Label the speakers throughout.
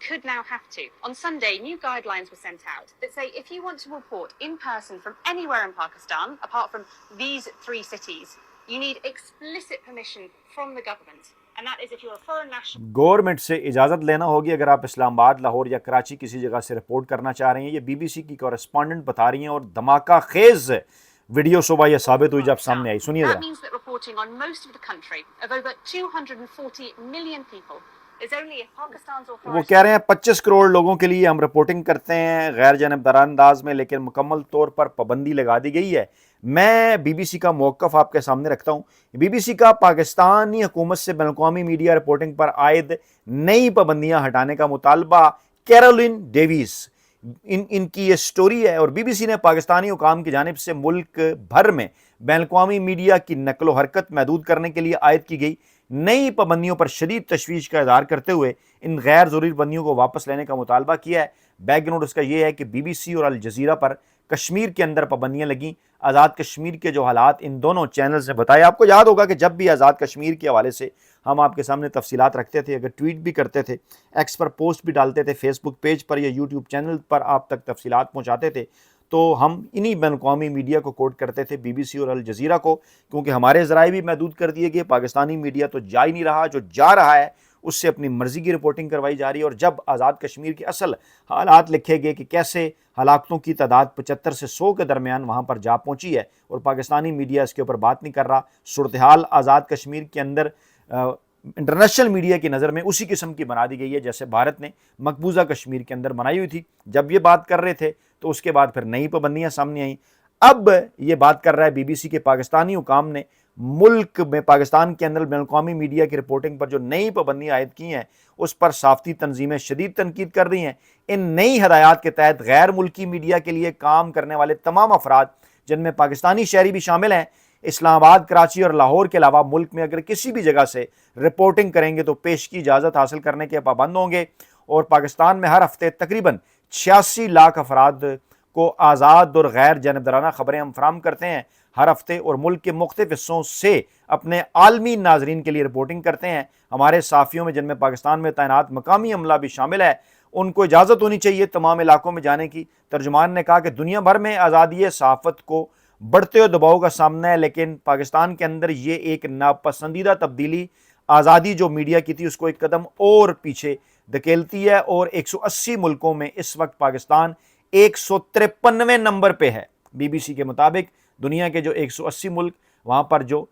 Speaker 1: could now have to. On Sunday, new guidelines were sent out that say if you want to report in person from anywhere in Pakistan, apart from these 3 cities, You need explicit permission from the government, and that is if you're a foreign national.
Speaker 2: Government سے اجازت لینا ہوگی اگر آپ اسلام آباد، لاہور یا کراچی کسی جگہ سے رپورٹ کرنا چاہ رہے ہیں. یہ بی بی سی کی کورسپونڈنٹ بتا رہی ہیں اور دھماکہ خیز ویڈیو صبح یہ ثابت ہوئی جب سامنے آئی. سنیے ذرا.
Speaker 1: That means that reporting on most of the country of over 240 million people is only if Pakistan's
Speaker 2: وہ
Speaker 1: authorities.
Speaker 2: کہہ رہے ہیں 25 کروڑ لوگوں کے لیے ہم رپورٹنگ کرتے ہیں غیر جانبدارانہ انداز میں، لیکن مکمل طور پر پابندی لگا دی گئی ہے. میں بی بی سی کا موقف آپ کے سامنے رکھتا ہوں. بی بی سی کا پاکستانی حکومت سے بین الاقوامی میڈیا رپورٹنگ پر عائد نئی پابندیاں ہٹانے کا مطالبہ. کیرولین ڈیویس ان کی یہ سٹوری ہے، اور بی بی سی نے پاکستانی حکام کی جانب سے ملک بھر میں بین الاقوامی میڈیا کی نقل و حرکت محدود کرنے کے لیے عائد کی گئی نئی پابندیوں پر شدید تشویش کا اظہار کرتے ہوئے ان غیر ضروری پابندیوں کو واپس لینے کا مطالبہ کیا ہے. بیک گراؤنڈ اس کا یہ ہے کہ بی بی سی اور الجزیرہ پر کشمیر کے اندر پابندیاں لگیں. آزاد کشمیر کے جو حالات ان دونوں چینلز نے بتایا، آپ کو یاد ہوگا کہ جب بھی آزاد کشمیر کے حوالے سے ہم آپ کے سامنے تفصیلات رکھتے تھے، اگر ٹویٹ بھی کرتے تھے، ایکس پر پوسٹ بھی ڈالتے تھے، فیس بک پیج پر یا یوٹیوب چینل پر آپ تک تفصیلات پہنچاتے تھے، تو ہم انہی بین الاقوامی میڈیا کو کوٹ کرتے تھے، بی بی سی اور الجزیرہ کو، کیونکہ ہمارے ذرائع بھی محدود کر دیے گئے. پاکستانی میڈیا تو جا ہی نہیں رہا، جو جا رہا ہے اس سے اپنی مرضی کی رپورٹنگ کروائی جا رہی ہے. اور جب آزاد کشمیر کے اصل حالات لکھے گئے کہ کیسے ہلاکتوں کی تعداد 75 سے 100 کے درمیان وہاں پر جا پہنچی ہے، اور پاکستانی میڈیا اس کے اوپر بات نہیں کر رہا. صورتحال آزاد کشمیر کے اندر انٹرنیشنل میڈیا کی نظر میں اسی قسم کی بنا دی گئی ہے جیسے بھارت نے مقبوضہ کشمیر کے اندر بنائی ہوئی تھی. جب یہ بات کر رہے تھے تو اس کے بعد پھر نئی پابندیاں سامنے آئیں. اب یہ بات کر رہا ہے بی بی سی کے پاکستانی حکام نے ملک میں پاکستان کے اندر بین الاقوامی میڈیا کی رپورٹنگ پر جو نئی پابندیاں عائد کی ہیں اس پر صحافتی تنظیمیں شدید تنقید کر رہی ہیں. ان نئی ہدایات کے تحت غیر ملکی میڈیا کے لیے کام کرنے والے تمام افراد، جن میں پاکستانی شہری بھی شامل ہیں، اسلام آباد، کراچی اور لاہور کے علاوہ ملک میں اگر کسی بھی جگہ سے رپورٹنگ کریں گے تو پیش کی اجازت حاصل کرنے کے پابند ہوں گے. اور پاکستان میں ہر ہفتے تقریباً 86 لاکھ افراد کو آزاد اور غیر جانبدارانہ خبریں ہم فراہم کرتے ہیں ہر ہفتے، اور ملک کے مختلف حصوں سے اپنے عالمی ناظرین کے لیے رپورٹنگ کرتے ہیں. ہمارے صحافیوں میں جن میں پاکستان میں تعینات مقامی عملہ بھی شامل ہے، ان کو اجازت ہونی چاہیے تمام علاقوں میں جانے کی. ترجمان نے کہا کہ دنیا بھر میں آزادی صحافت کو بڑھتے ہوئے دباؤ کا سامنا ہے، لیکن پاکستان کے اندر یہ ایک ناپسندیدہ تبدیلی آزادی جو میڈیا کی تھی اس کو ایک قدم اور پیچھے دھکیلتی ہے. اور 180 ملکوں میں اس وقت پاکستان 153ویں نمبر پہ ہے. بی بی سی کے مطابق دنیا کے جو 180 ملک، وہاں پر جو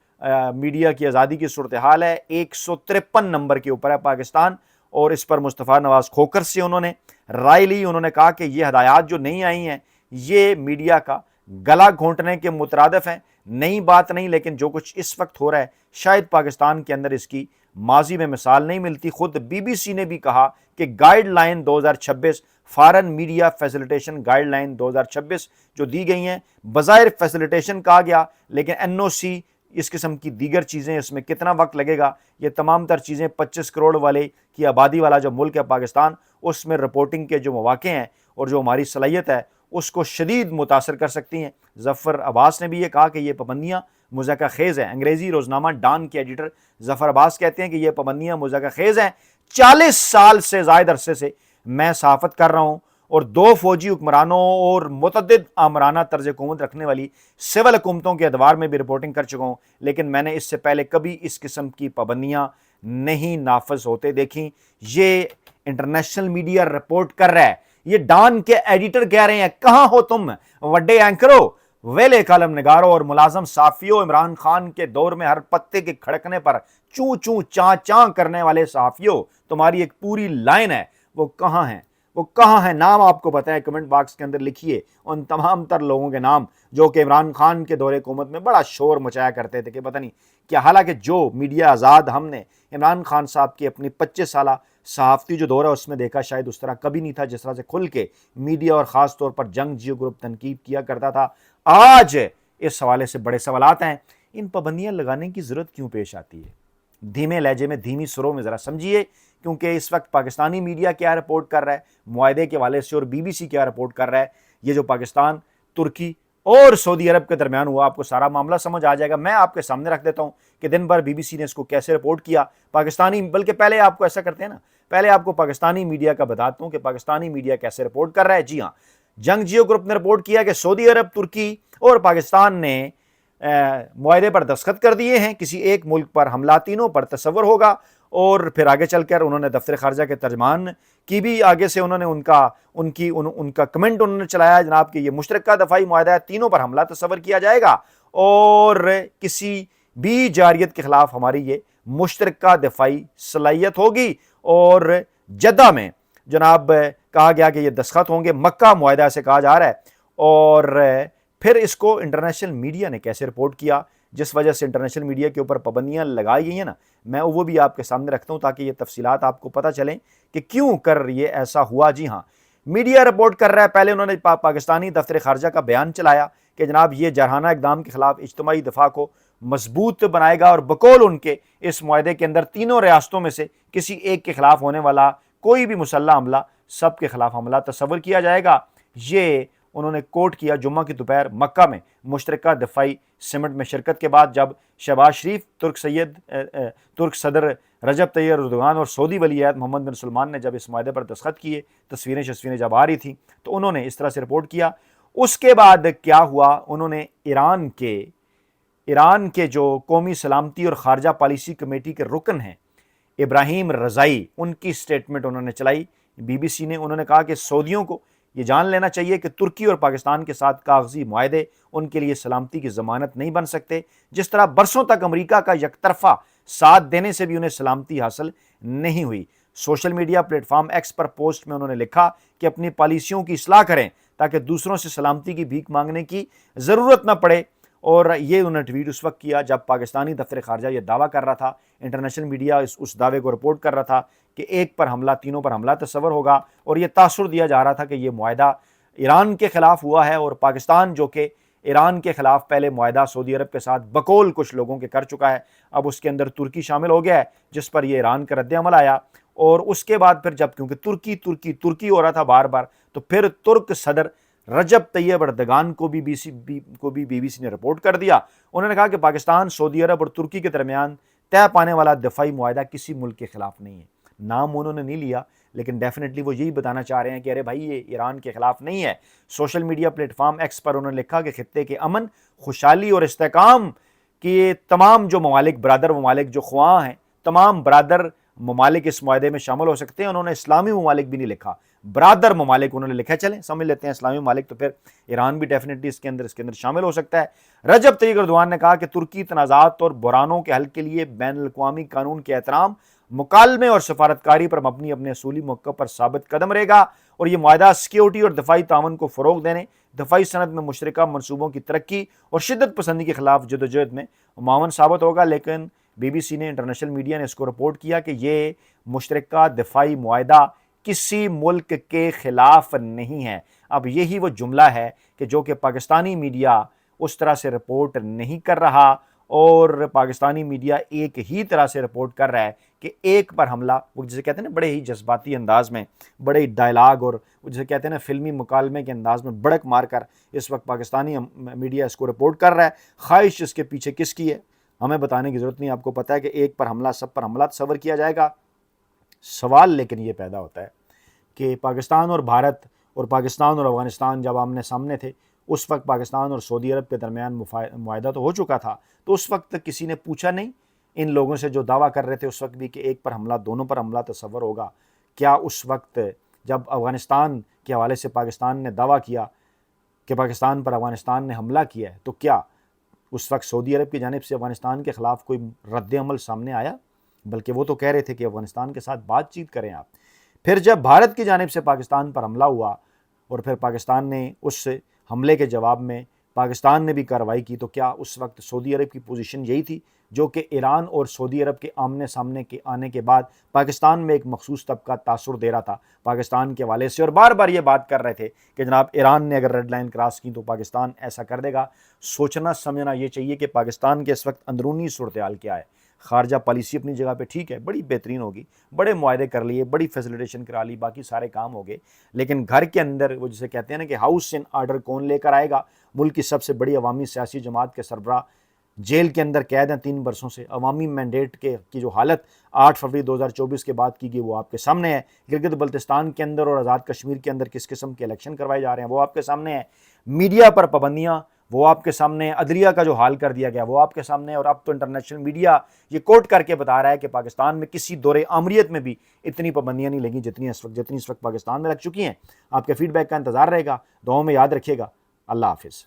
Speaker 2: میڈیا کی آزادی کی صورتحال ہے 153 نمبر کے اوپر ہے پاکستان. اور اس پر مصطفیٰ نواز کھوکھر سے انہوں نے رائے لی. انہوں نے کہا کہ یہ ہدایات جو نہیں آئی ہیں یہ میڈیا کا گلا گھونٹنے کے مترادف ہیں، نئی بات نہیں، لیکن جو کچھ اس وقت ہو رہا ہے شاید پاکستان کے اندر اس کی ماضی میں مثال نہیں ملتی. خود بی بی سی نے بھی کہا کہ guide line 2026 foreign media facilitation guide line 2026 جو دی گئی ہیں، بظاہر فیسیلیٹیشن کہا گیا لیکن این او سی اس قسم کی دیگر چیزیں، اس میں کتنا وقت لگے گا، یہ تمام تر چیزیں 25 کروڑ والے کی آبادی والا جو ملک ہے پاکستان، اس میں رپورٹنگ کے جو مواقع ہیں اور جو ہماری صلاحیت ہے اس کو شدید متاثر کر سکتی ہیں. ظفر عباس نے بھی یہ کہا کہ یہ پابندیاں مضحکہ خیز ہیں. انگریزی روزنامہ ڈان کے ایڈیٹر ظفر عباس کہتے ہیں کہ یہ پابندیاں مضحکہ خیز ہیں. 40 سال سے زائد عرصے سے میں صحافت کر رہا ہوں اور 2 فوجی حکمرانوں اور متعدد آمرانہ طرز حکومت رکھنے والی سول حکومتوں کے ادوار میں بھی رپورٹنگ کر چکا ہوں، لیکن میں نے اس سے پہلے کبھی اس قسم کی پابندیاں نہیں نافذ ہوتے دیکھیں. یہ انٹرنیشنل میڈیا رپورٹ کر رہا ہے، یہ ڈان کے ایڈیٹر کہہ رہے ہیں کہاں ہو تم وڈے اینکرو، ویلے کالم نگاروں اور ملازم صحافیوں. عمران خان کے دور میں ہر پتے کے کھڑکنے پر چوں چوں چاں چاں کرنے والے صحافیوں، تمہاری ایک پوری لائن ہے، وہ کہاں ہیں؟ وہ کہاں ہیں؟ نام آپ کو پتہ ہے، کمنٹ باکس کے اندر لکھیے ان تمام تر لوگوں کے نام جو کہ عمران خان کے دور حکومت میں بڑا شور مچایا کرتے تھے کہ پتہ نہیں کیا. حالانکہ جو میڈیا آزاد ہم نے عمران خان صاحب کی اپنی 25 سالہ صحافتی جو دور ہے اس میں دیکھا، شاید اس طرح کبھی نہیں تھا جس طرح سے کھل کے میڈیا اور خاص طور پر جنگ جیو گروپ تنقید کیا کرتا تھا. آج اس حوالے سے بڑے سوالات ہیں. ان پابندیاں لگانے کی ضرورت کیوں پیش آتی ہے؟ دھیمے لہجے میں، دھیمی سروں میں ذرا سمجھیے، کیونکہ اس وقت پاکستانی میڈیا کیا رپورٹ کر رہا ہے معاہدے کے حوالے سے، اور بی بی سی کیا رپورٹ کر رہا ہے. یہ جو پاکستان، ترکی اور سعودی عرب کے درمیان ہوا، آپ کو سارا معاملہ سمجھ آ جائے گا. میں آپ کے سامنے رکھ دیتا ہوں کہ دن بھر بی بی سی نے اس کو کیسے رپورٹ کیا پاکستانی، بلکہ پہلے آپ کو ایسا کرتے ہیں نا، پہلے آپ کو پاکستانی میڈیا کا بتاتا ہوں کہ پاکستانی میڈیا کیسے رپورٹ کر رہا ہے. جی ہاں، جنگ جیو گروپ نے رپورٹ کیا کہ سعودی عرب، ترکی اور پاکستان نے معاہدے پر دستخط کر دیے ہیں، کسی ایک ملک پر حملہ تینوں پر تصور ہوگا۔ اور پھر آگے چل کر انہوں نے دفتر خارجہ کے ترجمان کی بھی آگے سے انہوں نے ان کا کمنٹ انہوں نے چلایا جناب کہ یہ مشترکہ دفاعی معاہدہ ہے، تینوں پر حملہ تصور کیا جائے گا اور کسی بھی جارحیت کے خلاف ہماری یہ مشترکہ دفاعی صلاحیت ہوگی۔ اور جدہ میں جناب کہا گیا کہ یہ دستخط ہوں گے، مکہ معاہدہ سے کہا جا رہا ہے۔ اور پھر اس کو انٹرنیشنل میڈیا نے کیسے رپورٹ کیا، جس وجہ سے انٹرنیشنل میڈیا کے اوپر پابندیاں لگائی گئی ہیں نا، میں وہ بھی آپ کے سامنے رکھتا ہوں تاکہ یہ تفصیلات آپ کو پتہ چلیں کہ کیوں کر یہ ایسا ہوا۔ جی ہاں، میڈیا رپورٹ کر رہا ہے، پہلے انہوں نے پاکستانی دفتر خارجہ کا بیان چلایا کہ جناب یہ جارحانہ اقدام کے خلاف اجتماعی دفاع کو مضبوط بنائے گا، اور بقول ان کے اس معاہدے کے اندر تینوں ریاستوں میں سے کسی ایک کے خلاف ہونے والا کوئی بھی مسلح حملہ سب کے خلاف حملہ تصور کیا جائے گا۔ یہ انہوں نے کوٹ کیا جمعہ کی دوپہر مکہ میں مشترکہ دفاعی سمٹ میں شرکت کے بعد، جب شہباز شریف، ترک صدر رجب طیب اردوغان اور سعودی ولی عہد محمد بن سلمان نے جب اس معاہدے پر دستخط کیے، تصویریں جب آ رہی تھیں تو انہوں نے اس طرح سے رپورٹ کیا۔ اس کے بعد کیا ہوا، انہوں نے ایران کے جو قومی سلامتی اور خارجہ پالیسی کمیٹی کے رکن ہیں ابراہیم رضائی، ان کی سٹیٹمنٹ انہوں نے چلائی بی بی سی نے۔ انہوں نے کہا کہ سعودیوں کو یہ جان لینا چاہیے کہ ترکی اور پاکستان کے ساتھ کاغذی معاہدے ان کے لیے سلامتی کی ضمانت نہیں بن سکتے، جس طرح برسوں تک امریکہ کا یک طرفہ ساتھ دینے سے بھی انہیں سلامتی حاصل نہیں ہوئی۔ Social media platform X پر پوسٹ میں انہوں نے لکھا کہ اپنی پالیسیوں کی اصلاح کریں تاکہ دوسروں سے سلامتی کی بھیک مانگنے کی ضرورت نہ پڑے۔ اور یہ انہوں نے ٹویٹ اس وقت کیا جب پاکستانی دفتر خارجہ یہ دعویٰ کر رہا تھا، انٹرنیشنل میڈیا اس دعوے کو رپورٹ کر رہا تھا کہ ایک پر حملہ تینوں پر حملہ تصور ہوگا، اور یہ تاثر دیا جا رہا تھا کہ یہ معاہدہ ایران کے خلاف ہوا ہے، اور پاکستان جو کہ ایران کے خلاف پہلے معاہدہ سعودی عرب کے ساتھ بقول کچھ لوگوں کے کر چکا ہے، اب اس کے اندر ترکی شامل ہو گیا ہے، جس پر یہ ایران کا رد عمل آیا۔ اور اس کے بعد پھر جب کیونکہ ترکی ہو رہا تھا بار بار، تو پھر ترک صدر رجب طیب اردوغان کو بھی بی بی سی نے رپورٹ کر دیا۔ انہوں نے کہا کہ پاکستان، سعودی عرب اور ترکی کے درمیان طے پانے والا دفاعی معاہدہ کسی ملک کے خلاف نہیں ہے۔ نام انہوں نے نہیں لیا، لیکن ڈیفینیٹلی وہ یہی بتانا چاہ رہے ہیں کہ ارے بھائی یہ ایران کے خلاف نہیں ہے۔ Social media platform X پر انہوں نے لکھا کہ خطے کے امن، خوشحالی اور استحکام کے تمام جو ممالک، برادر ممالک جو خواہاں ہیں، تمام برادر ممالک اس معاہدے میں شامل ہو سکتے ہیں۔ انہوں نے اسلامی ممالک بھی نہیں لکھا، برادر ممالک انہوں نے لکھا۔ چلیں سمجھ لیتے ہیں اسلامی ممالک، تو پھر ایران بھی ڈیفینیٹلی اس کے اندر شامل ہو سکتا ہے۔ رجب طیب اردوغان نے کہا کہ ترکی تنازعات اور بحرانوں کے حل کے لیے بین الاقوامی قانون کے احترام، مکالمے اور سفارتکاری پر مبنی اپنے اصولی موقع پر ثابت قدم رہے گا، اور یہ معاہدہ سیکیورٹی اور دفاعی تعاون کو فروغ دینے، دفاعی صنعت میں مشترکہ منصوبوں کی ترقی اور شدت پسندی کے خلاف جدوجہد میں معاون ثابت ہوگا۔ لیکن بی بی سی نے، انٹرنیشنل میڈیا نے اس کو رپورٹ کیا کہ یہ مشترکہ دفاعی معاہدہ کسی ملک کے خلاف نہیں ہے۔ اب یہی وہ جملہ ہے کہ جو کہ پاکستانی میڈیا اس طرح سے رپورٹ نہیں کر رہا، اور پاکستانی میڈیا ایک ہی طرح سے رپورٹ کر رہا ہے کہ ایک پر حملہ، وہ جسے کہتے ہیں نا بڑے ہی جذباتی انداز میں، بڑے ہی ڈائلاگ اور جسے کہتے ہیں نا فلمی مکالمے کے انداز میں بڑک مار کر اس وقت پاکستانی میڈیا اس کو رپورٹ کر رہا ہے۔ خواہش اس کے پیچھے کس کی ہے ہمیں بتانے کی ضرورت نہیں، آپ کو پتہ ہے کہ ایک پر حملہ سب پر حملہ تصور کیا جائے گا۔ سوال لیکن یہ پیدا ہوتا ہے کہ پاکستان اور بھارت اور پاکستان اور افغانستان جب آمنے سامنے تھے، اس وقت پاکستان اور سعودی عرب کے درمیان معاہدہ تو ہو چکا تھا، تو اس وقت کسی نے پوچھا نہیں ان لوگوں سے جو دعویٰ کر رہے تھے اس وقت بھی کہ ایک پر حملہ دونوں پر حملہ تصور ہوگا؟ کیا اس وقت جب افغانستان کے حوالے سے پاکستان نے دعویٰ کیا کہ پاکستان پر افغانستان نے حملہ کیا ہے، تو کیا اس وقت سعودی عرب کی جانب سے افغانستان کے خلاف کوئی رد عمل سامنے آیا؟ بلکہ وہ تو کہہ رہے تھے کہ افغانستان کے ساتھ بات چیت کریں آپ۔ پھر جب بھارت کی جانب سے پاکستان پر حملہ ہوا اور پھر پاکستان نے اس حملے کے جواب میں پاکستان نے بھی کارروائی کی، تو کیا اس وقت سعودی عرب کی پوزیشن یہی تھی جو کہ ایران اور سعودی عرب کے آمنے سامنے کے آنے کے بعد پاکستان میں ایک مخصوص طبقہ تاثر دے رہا تھا پاکستان کے حوالے سے، اور بار بار یہ بات کر رہے تھے کہ جناب ایران نے اگر ریڈ لائن کراس کی تو پاکستان ایسا کر دے گا؟ سوچنا سمجھنا یہ چاہیے کہ پاکستان کے اس وقت اندرونی صورتحال کیا ہے۔ خارجہ پالیسی اپنی جگہ پہ ٹھیک ہے، بڑی بہترین ہوگی، بڑے معاہدے کر لیے، بڑی فیسیلیٹیشن کرا لی، باقی سارے کام ہو گئے، لیکن گھر کے اندر وہ جسے کہتے ہیں نا کہ ہاؤس ان آرڈر کون لے کر آئے گا؟ ملک کی سب سے بڑی عوامی سیاسی جماعت کے سربراہ جیل کے اندر قید ہیں 3 برسوں سے۔ عوامی مینڈیٹ کی جو حالت 8 فروری 2024 کے بعد کی گئی وہ آپ کے سامنے ہے۔ گلگت بلتستان کے اندر اور آزاد کشمیر کے اندر کس قسم کے الیکشن کروائے جا رہے ہیں وہ آپ کے سامنے ہے۔ میڈیا پر پابندیاں وہ آپ کے سامنے، عدلیہ کا جو حال کر دیا گیا وہ آپ کے سامنے، اور اب تو انٹرنیشنل میڈیا یہ کوٹ کر کے بتا رہا ہے کہ پاکستان میں کسی دور آمریت میں بھی اتنی پابندیاں نہیں لگیں جتنی اس وقت پاکستان میں لگ چکی ہیں۔ آپ کے فیڈ بیک کا انتظار رہے گا، دعاؤں میں یاد رکھیے گا۔ اللہ حافظ۔